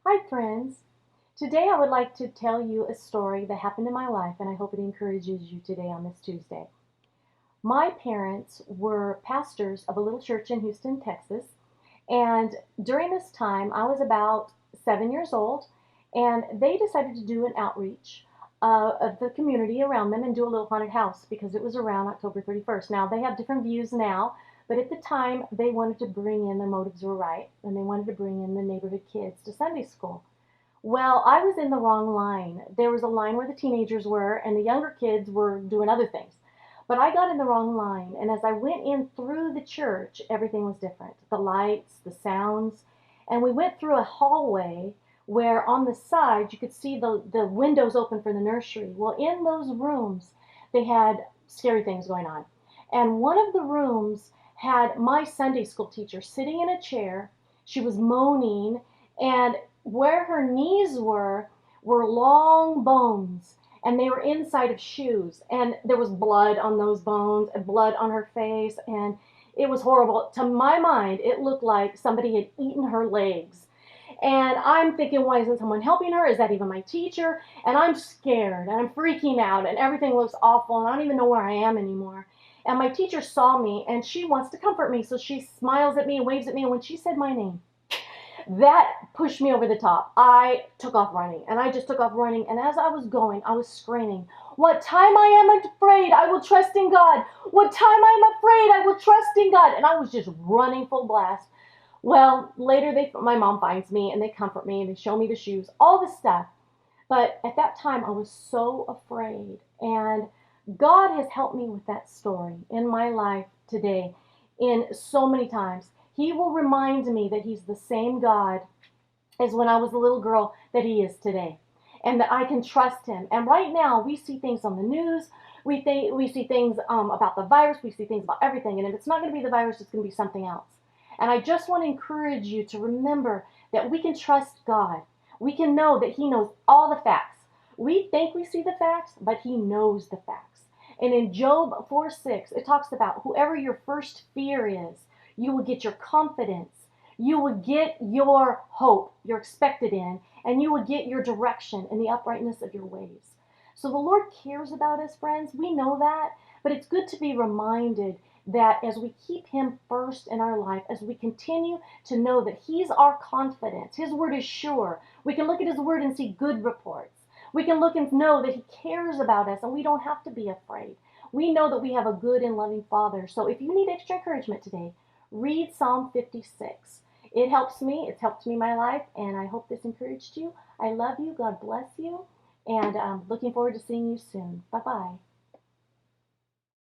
Hi friends! Today I would like to tell you a story that happened in my life, and I hope it encourages you today on this Tuesday. My parents were pastors of a little church in Houston, Texas, and during this time I was about 7 years old, and they decided to do an outreach of the community around them and do a little haunted house because it was around October 31st. Now they have different views now, but at the time they wanted to bring in, their motives were right, and they wanted to bring in the neighborhood kids to Sunday school. Well, I was in the wrong line. There was a line where the teenagers were, and the younger kids were doing other things. But I got in the wrong line, and as I went in through the church, everything was different. The lights, the sounds, and we went through a hallway where on the side you could see the windows open for the nursery. Well, in those rooms, they had scary things going on. And one of the rooms had my Sunday school teacher sitting in a chair. She was moaning, and where her knees were long bones, and they were inside of shoes, and there was blood on those bones and blood on her face, and it was horrible. To my mind, it looked like somebody had eaten her legs. And I'm thinking, why isn't someone helping her? Is that even my teacher? And I'm scared and I'm freaking out and everything looks awful and I don't even know where I am anymore. And my teacher saw me and she wants to comfort me, so she smiles at me and waves at me, and when she said my name, that pushed me over the top. I took off running, and I just took off running, and as I was going, I was screaming, "What time I am afraid, I will trust in God. What time I am afraid, I will trust in God." And I was just running full blast. Well, later my mom finds me, and they comfort me, and they show me the shoes, all this stuff. But at that time, I was so afraid, and God has helped me with that story in my life today in so many times. He will remind me that He's the same God as when I was a little girl that He is today, and that I can trust Him. And right now, we see things on the news. We see things about the virus. We see things about everything. And if it's not going to be the virus, it's going to be something else. And I just want to encourage you to remember that we can trust God. We can know that He knows all the facts. We think we see the facts, but He knows the facts. And in Job 4:6, it talks about whoever your first fear is, you will get your confidence, you would get your hope, your expected end, and you would get your direction in the uprightness of your ways. So the Lord cares about us, friends. We know that, but it's good to be reminded that as we keep Him first in our life, as we continue to know that He's our confidence, His word is sure. We can look at His word and see good reports. We can look and know that He cares about us, and we don't have to be afraid. We know that we have a good and loving Father. So if you need extra encouragement today, read Psalm 56. It helps me. It's helped me in my life, and I hope this encouraged you. I love you. God bless you, and I'm looking forward to seeing you soon. Bye-bye.